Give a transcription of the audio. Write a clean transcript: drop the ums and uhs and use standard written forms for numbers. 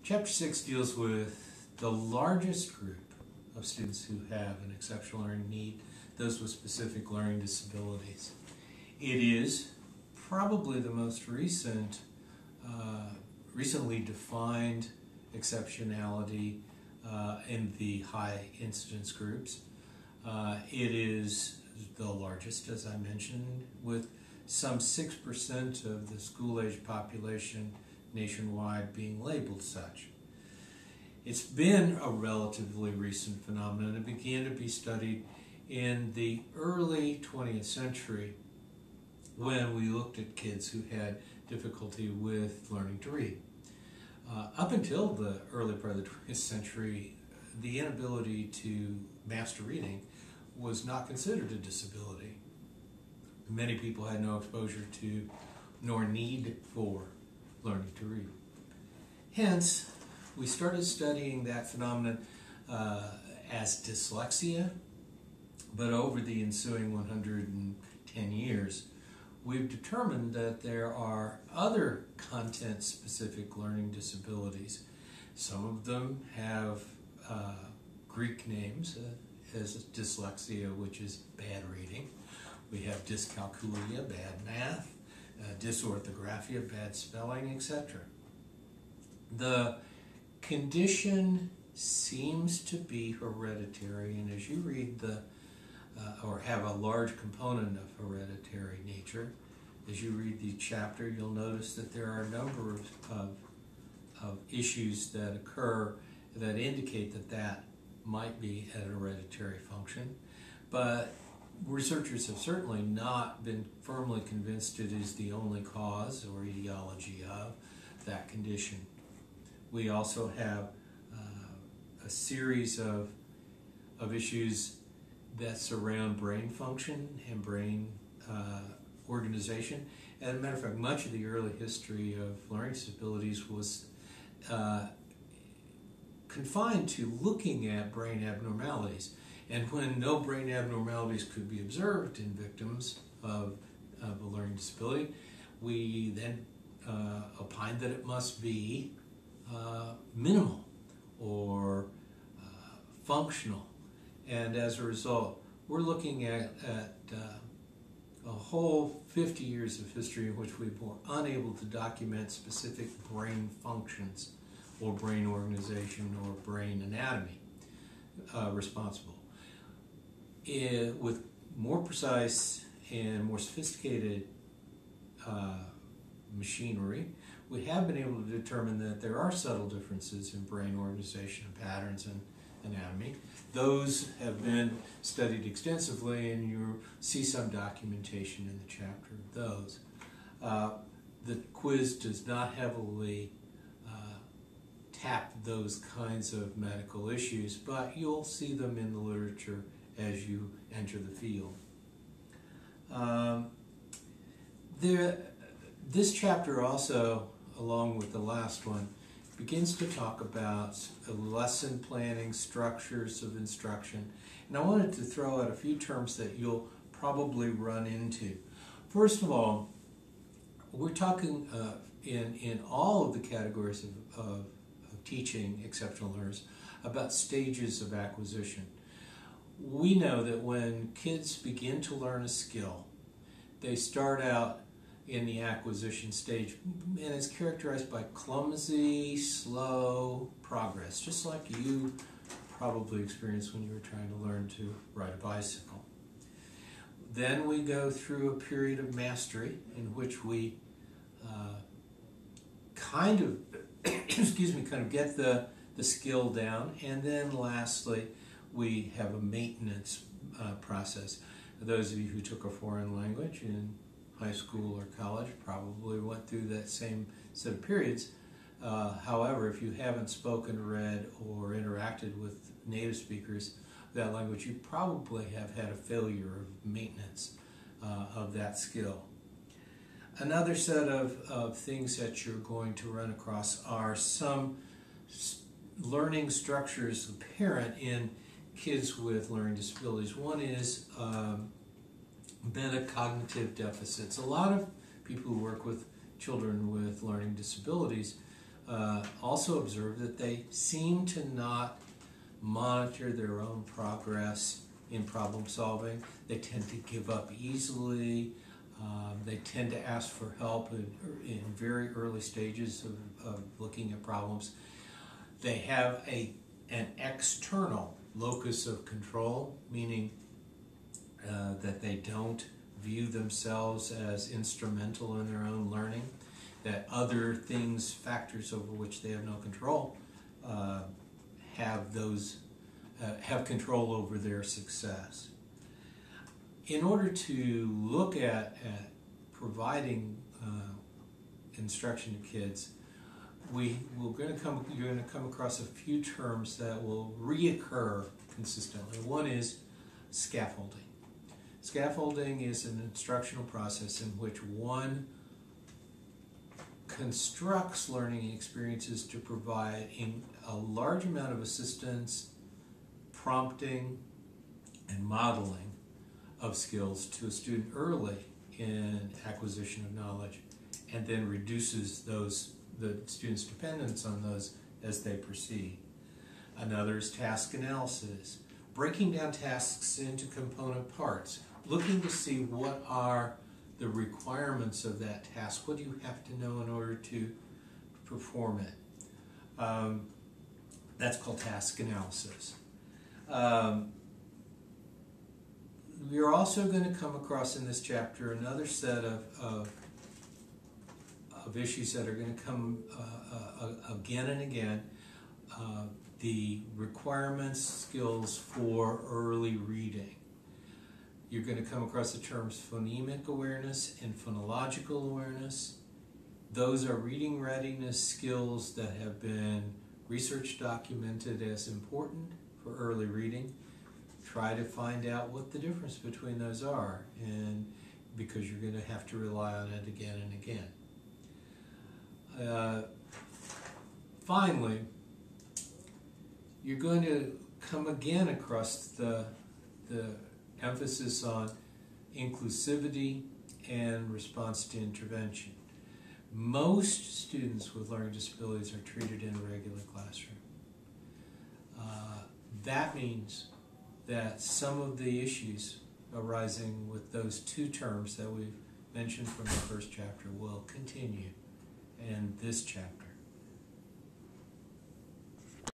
Chapter 6 deals with the largest group of students who have an exceptional learning need, those with specific learning disabilities. It is probably the most recently defined exceptionality in the high incidence groups. It is the largest, as I mentioned, with some 6% of the school-age population nationwide being labeled such. It's been a relatively recent phenomenon. It began to be studied in the early 20th century when we looked at kids who had difficulty with learning to read. Up until the early part of the 20th century, the inability to master reading was not considered a disability. Many people had no exposure to nor need for learning to read. Hence, we started studying that phenomenon as dyslexia, but over the ensuing 110 years, we've determined that there are other content-specific learning disabilities. Some of them have Greek names, as dyslexia, which is bad reading. We have dyscalculia, bad math, dysorthography, bad spelling, etc. The condition seems to be hereditary, and as you read or have a large component of hereditary nature, as you read the chapter, you'll notice that there are a number of issues that occur that indicate that that might be a hereditary function, but researchers have certainly not been firmly convinced it is the only cause or etiology of that condition. We also have a series of issues that surround brain function and brain organization. As a matter of fact, much of the early history of learning disabilities was confined to looking at brain abnormalities. And when no brain abnormalities could be observed in victims of a learning disability, we then opined that it must be minimal or functional. And as a result, we're looking at a whole 50 years of history in which we were unable to document specific brain functions or brain organization or brain anatomy responsible. With more precise and more sophisticated machinery, we have been able to determine that there are subtle differences in brain organization and patterns and anatomy. Those have been studied extensively, and you'll see some documentation in the chapter of those. The quiz does not heavily tap those kinds of medical issues, but you'll see them in the literature as you enter the field. This chapter also, along with the last one, begins to talk about lesson planning, structures of instruction. And I wanted to throw out a few terms that you'll probably run into. First of all, we're talking in all of the categories of teaching exceptional learners about stages of acquisition. We know that when kids begin to learn a skill, they start out in the acquisition stage, and it's characterized by clumsy, slow progress, just like you probably experienced when you were trying to learn to ride a bicycle. Then we go through a period of mastery in which we kind of get the skill down, and then lastly we have a maintenance process. Those of you who took a foreign language in high school or college probably went through that same set of periods. However, if you haven't spoken, read, or interacted with native speakers of that language, you probably have had a failure of maintenance of that skill. Another set of things that you're going to run across are some learning structures apparent in kids with learning disabilities. One is metacognitive deficits. A lot of people who work with children with learning disabilities also observed that they seem to not monitor their own progress in problem solving. They tend to give up easily. They tend to ask for help in very early stages of looking at problems. They have an external locus of control, meaning that they don't view themselves as instrumental in their own learning, that other things, factors over which they have no control, have control over their success. In order to look at providing instruction to kids, you're going to come across a few terms that will reoccur consistently. One is scaffolding. Scaffolding is an instructional process in which one constructs learning experiences to provide a large amount of assistance, prompting, and modeling of skills to a student early in acquisition of knowledge, and then reduces the student's dependence on those as they proceed. Another is task analysis, breaking down tasks into component parts, looking to see what are the requirements of that task. What do you have to know in order to perform it? That's called task analysis. We're also going to come across in this chapter another set of issues that are going to come again and again. The requirements, skills for early reading. You're going to come across the terms phonemic awareness and phonological awareness. Those are reading readiness skills that have been research documented as important for early reading. Try to find out what the difference between those are, and because you're going to have to rely on it again and again. Finally, you're going to come again across the emphasis on inclusivity and response to intervention. Most students with learning disabilities are treated in a regular classroom. That means that some of the issues arising with those two terms that we've mentioned from the first chapter will continue in this chapter.